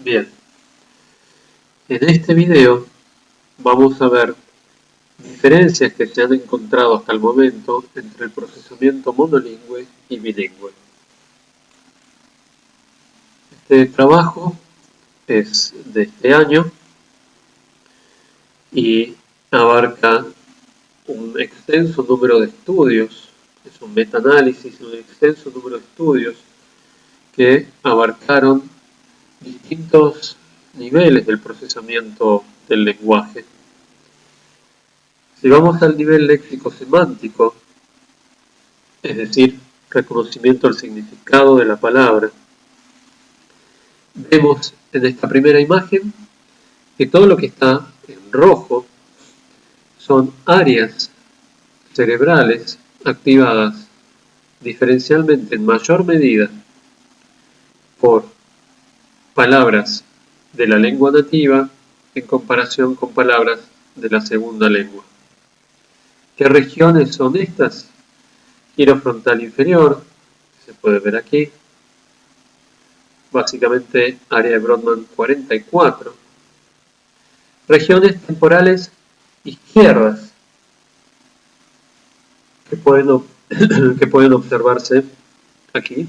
Bien, en este video vamos a ver diferencias que se han encontrado hasta el momento entre el procesamiento monolingüe y bilingüe. Este trabajo es de este año y abarca un extenso número de estudios, es un metaanálisis, un extenso número de estudios que abarcaron distintos niveles del procesamiento del lenguaje. Si vamos al nivel léxico-semántico, es decir, reconocimiento del significado de la palabra, vemos en esta primera imagen que todo lo que está en rojo son áreas cerebrales activadas diferencialmente en mayor medida por palabras de la lengua nativa en comparación con palabras de la segunda lengua. ¿Qué regiones son estas? Giro frontal inferior, se puede ver aquí, básicamente área de Brodmann 44. Regiones temporales izquierdas que pueden observarse aquí,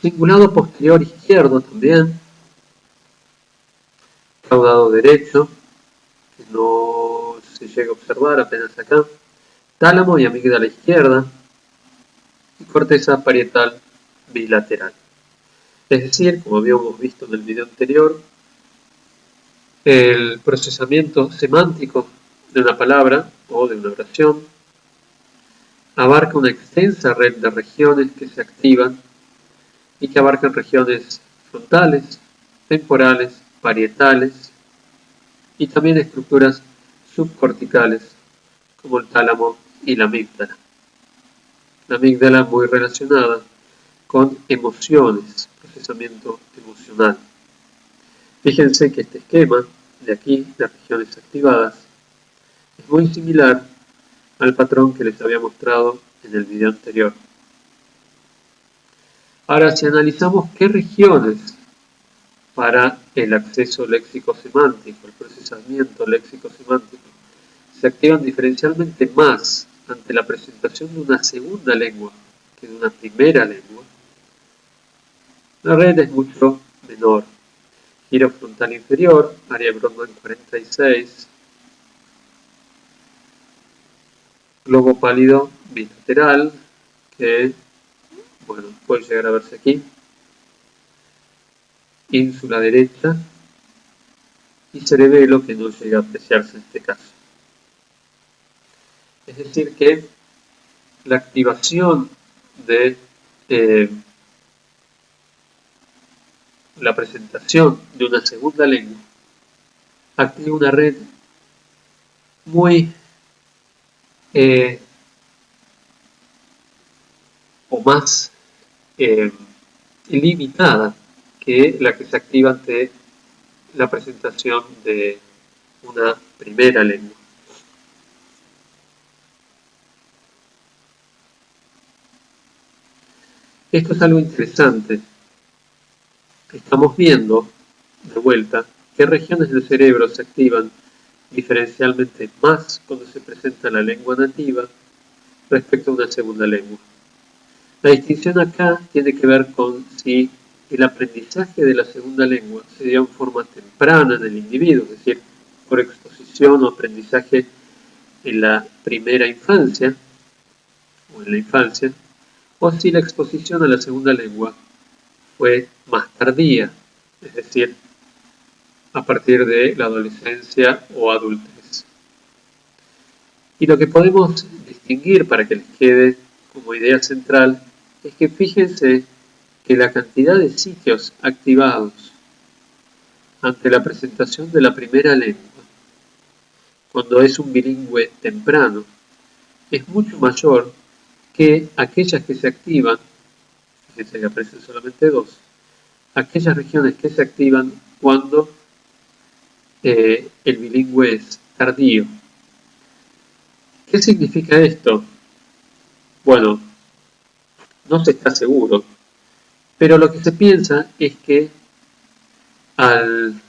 cingulado posterior izquierdo también, caudado derecho, que no se llega a observar apenas acá, tálamo y amígdala izquierda, y corteza parietal bilateral. Es decir, como habíamos visto en el video anterior, el procesamiento semántico de una palabra o de una oración abarca una extensa red de regiones que se activan y que abarcan regiones frontales, temporales, parietales y también estructuras subcorticales como el tálamo y la amígdala. La amígdala muy relacionada con emociones, procesamiento emocional. Fíjense que este esquema de aquí, de regiones activadas, es muy similar al patrón que les había mostrado en el video anterior. Ahora, si analizamos qué regiones para el acceso léxico-semántico, el procesamiento léxico-semántico, se activan diferencialmente más ante la presentación de una segunda lengua que de una primera lengua, la red es mucho menor. Giro frontal inferior, área de Brodmann 46, globo pálido bilateral, que puede llegar a verse aquí, ínsula derecha y cerebelo, que no llega a apreciarse en este caso. Es decir que la activación de la presentación de una segunda lengua activa una red muy o más limitada que la que se activa ante la presentación de una primera lengua. Esto es algo interesante. Estamos viendo, de vuelta, qué regiones del cerebro se activan diferencialmente más cuando se presenta la lengua nativa respecto a una segunda lengua. La distinción acá tiene que ver con si el aprendizaje de la segunda lengua se dio en forma temprana en el individuo, es decir, por exposición o aprendizaje en la primera infancia o en la infancia, o si la exposición a la segunda lengua fue más tardía, es decir, a partir de la adolescencia o adultez. Y lo que podemos distinguir para que les quede como idea central es que fíjense que la cantidad de sitios activados ante la presentación de la primera lengua, cuando es un bilingüe temprano, es mucho mayor que aquellas que se activan, fíjense que aparecen solamente dos, aquellas regiones que se activan cuando el bilingüe es tardío. ¿Qué significa esto? Bueno, no se está seguro Pero lo que se piensa es que en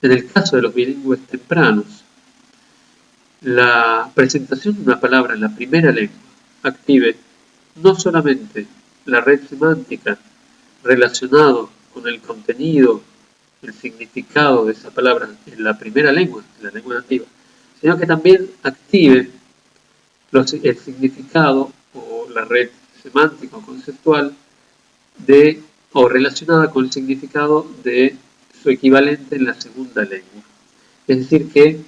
el caso de los bilingües tempranos, la presentación de una palabra en la primera lengua active no solamente la red semántica relacionado con el contenido, el significado de esa palabra en la primera lengua, en la lengua nativa, sino que también active el significado o la red semántica o conceptual o relacionada con el significado de su equivalente en la segunda lengua. Es decir que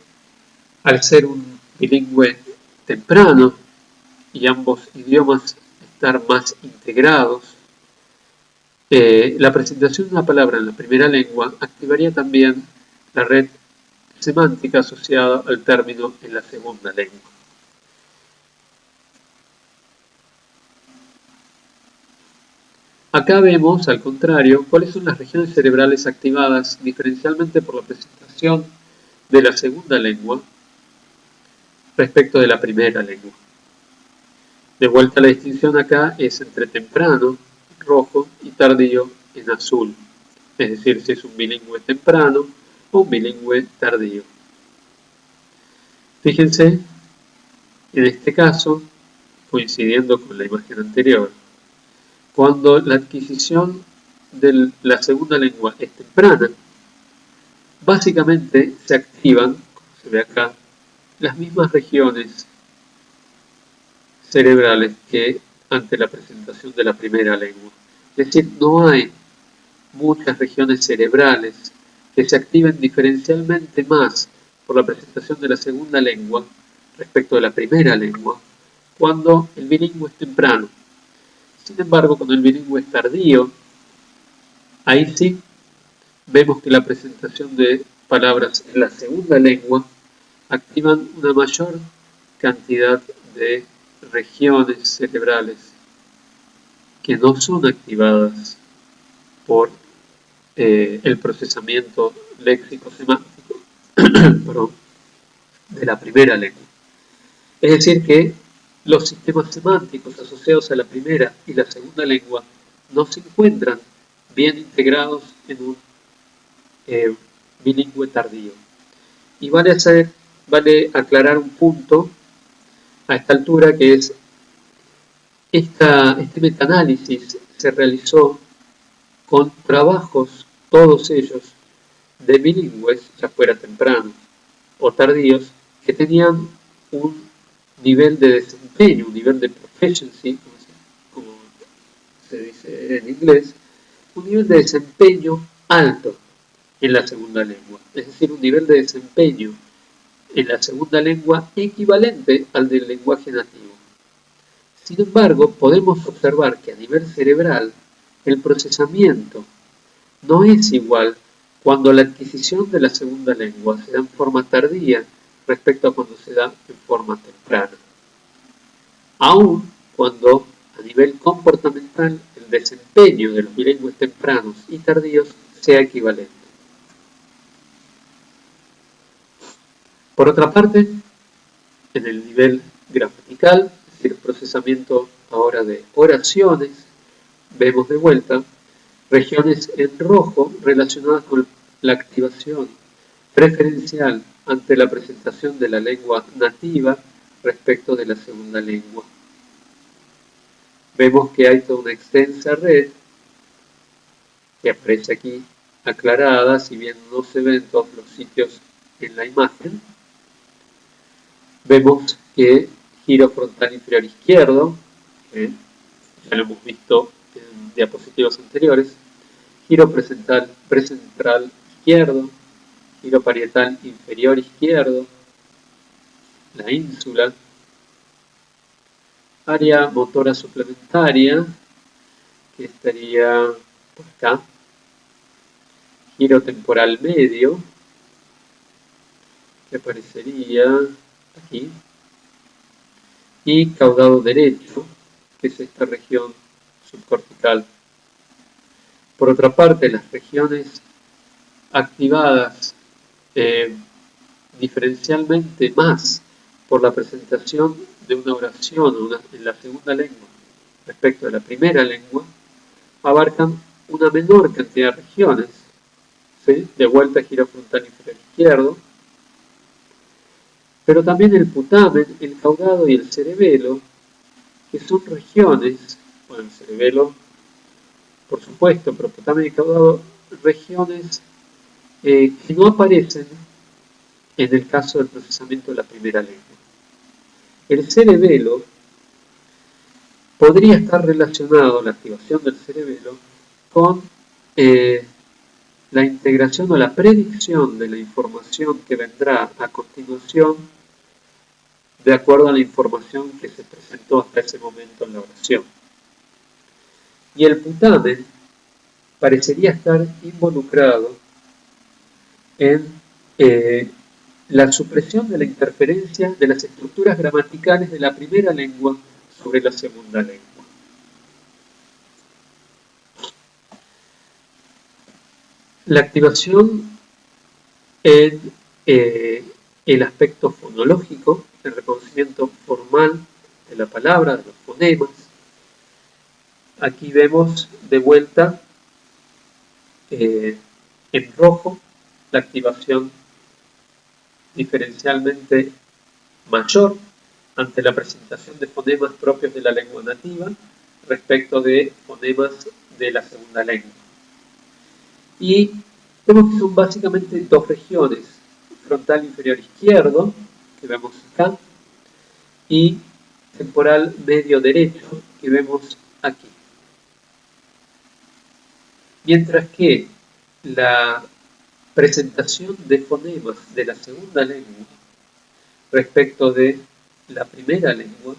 al ser un bilingüe temprano y ambos idiomas estar más integrados, la presentación de una palabra en la primera lengua activaría también la red semántica asociada al término en la segunda lengua. Acá vemos, al contrario, cuáles son las regiones cerebrales activadas diferencialmente por la presentación de la segunda lengua respecto de la primera lengua. De vuelta, la distinción acá es entre temprano, rojo, y tardío, en azul. Es decir, si es un bilingüe temprano o un bilingüe tardío. Fíjense, en este caso, coincidiendo con la imagen anterior, cuando la adquisición de la segunda lengua es temprana, básicamente se activan, como se ve acá, las mismas regiones cerebrales que ante la presentación de la primera lengua. Es decir, no hay muchas regiones cerebrales que se activen diferencialmente más por la presentación de la segunda lengua respecto de la primera lengua cuando el bilingüe es temprano. Sin embargo, cuando el bilingüe es tardío, ahí sí vemos que la presentación de palabras en la segunda lengua activan una mayor cantidad de regiones cerebrales que no son activadas por el procesamiento léxico-semántico de la primera lengua. Es decir que los sistemas semánticos asociados a la primera y la segunda lengua no se encuentran bien integrados en un bilingüe tardío. Y vale aclarar un punto a esta altura, que es este metaanálisis se realizó con trabajos, todos ellos, de bilingües, ya fuera tempranos o tardíos, que tenían un nivel de desempeño, un nivel de proficiency, como se dice en inglés, un nivel de desempeño alto en la segunda lengua, es decir, un nivel de desempeño en la segunda lengua equivalente al del lenguaje nativo. Sin embargo, podemos observar que a nivel cerebral el procesamiento no es igual cuando la adquisición de la segunda lengua se da en forma tardía respecto a cuando se da en forma temprana. Aun cuando a nivel comportamental el desempeño de los bilingües tempranos y tardíos sea equivalente. Por otra parte, en el nivel gramatical, es decir, procesamiento ahora de oraciones, vemos de vuelta regiones en rojo relacionadas con la activación preferencial ante la presentación de la lengua nativa respecto de la segunda lengua. Vemos que hay toda una extensa red que aparece aquí aclarada, si bien no se ven todos los sitios en la imagen. Vemos que giro frontal inferior izquierdo, ya lo hemos visto en diapositivas anteriores, giro precentral izquierdo, giro parietal inferior izquierdo, la ínsula, área motora suplementaria, que estaría por acá, giro temporal medio, que aparecería aquí, y caudado derecho, que es esta región subcortical. Por otra parte, las regiones activadas diferencialmente más por la presentación de una oración en la segunda lengua respecto de la primera lengua, abarcan una menor cantidad de regiones, ¿sí? De vuelta giro frontal inferior izquierdo, pero también el putamen, el caudado y el cerebelo, que son regiones, bueno, el cerebelo, por supuesto, pero putamen y caudado, regiones que no aparecen en el caso del procesamiento de la primera lengua. El cerebelo podría estar relacionado, la activación del cerebelo, con la integración o la predicción de la información que vendrá a continuación de acuerdo a la información que se presentó hasta ese momento en la oración. Y el putamen parecería estar involucrado en la supresión de la interferencia de las estructuras gramaticales de la primera lengua sobre la segunda lengua. La activación en el aspecto fonológico, el reconocimiento formal de la palabra, de los fonemas. Aquí vemos de vuelta en rojo la activación diferencialmente mayor ante la presentación de fonemas propios de la lengua nativa respecto de fonemas de la segunda lengua. Y vemos que son básicamente dos regiones, frontal inferior izquierdo, que vemos acá, y temporal medio derecho, que vemos aquí. Mientras que la presentación de fonemas de la segunda lengua respecto de la primera lengua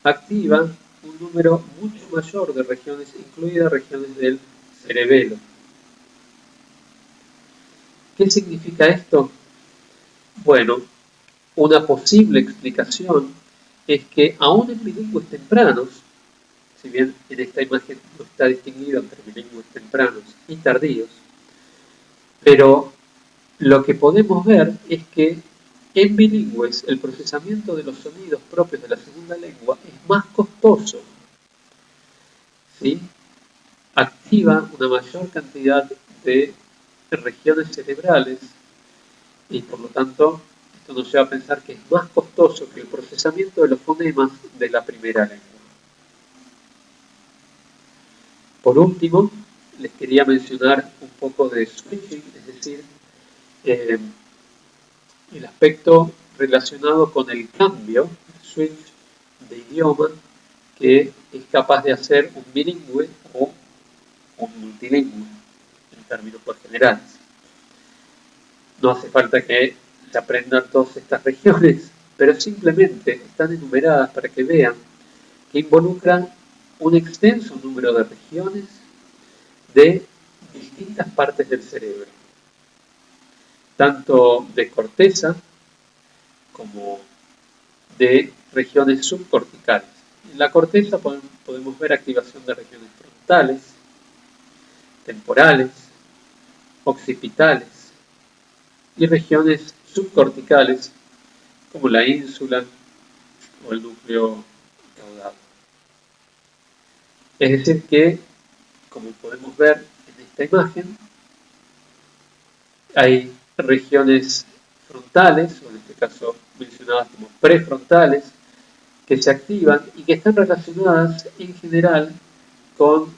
activa un número mucho mayor de regiones, incluidas regiones del cerebelo. ¿Qué significa esto? Bueno, una posible explicación es que aún en bilingües tempranos, si bien en esta imagen no está distinguido entre bilingües tempranos y tardíos, pero lo que podemos ver es que en bilingües el procesamiento de los sonidos propios de la segunda lengua es más costoso, ¿sí? Activa una mayor cantidad de regiones cerebrales y por lo tanto esto nos lleva a pensar que es más costoso que el procesamiento de los fonemas de la primera lengua. Por último, les quería mencionar un poco de switching, es decir, el aspecto relacionado con el cambio, el switch de idioma, que es capaz de hacer un bilingüe o un multilingüe, en términos más generales. No hace falta que se aprendan todas estas regiones, pero simplemente están enumeradas para que vean que involucran un extenso número de regiones de distintas partes del cerebro, tanto de corteza como de regiones subcorticales. En la corteza podemos ver activación de regiones frontales, temporales, occipitales y regiones subcorticales como la ínsula o el núcleo caudado. Es decir que, como podemos ver en esta imagen, hay regiones frontales, o en este caso mencionadas como prefrontales, que se activan y que están relacionadas en general con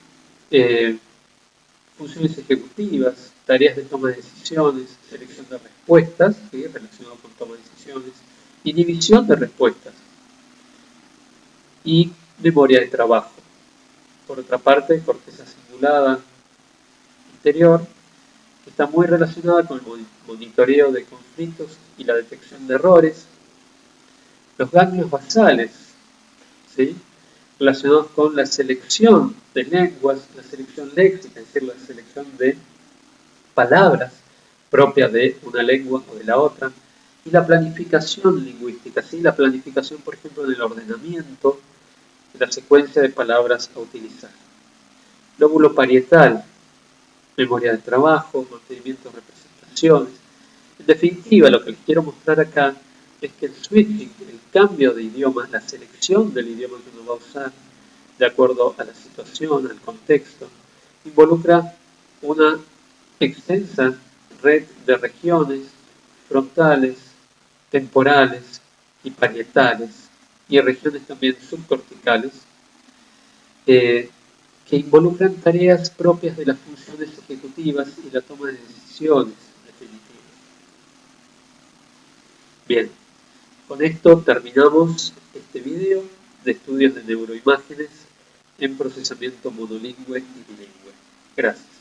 funciones ejecutivas, tareas de toma de decisiones, selección de respuestas, ¿sí? Relacionado con toma de decisiones, inhibición de respuestas y memoria de trabajo. Por otra parte, corteza cingulada interior, que está muy relacionada con el monitoreo de conflictos y la detección de errores. Los ganglios basales, ¿sí? Relacionados con la selección de lenguas, la selección léxica, es decir, la selección de palabras propias de una lengua o de la otra, y la planificación lingüística, ¿sí? La planificación, por ejemplo, del ordenamiento de la secuencia de palabras a utilizar. Lóbulo parietal, memoria de trabajo, mantenimiento de representaciones. En definitiva, lo que les quiero mostrar acá es que el switching, el cambio de idioma, la selección del idioma que uno va a usar de acuerdo a la situación, al contexto, involucra una extensa red de regiones frontales, temporales y parietales, y regiones también subcorticales, que involucran tareas propias de las funciones ejecutivas y la toma de decisiones definitivas. Bien, con esto terminamos este video de estudios de neuroimágenes en procesamiento monolingüe y bilingüe. Gracias.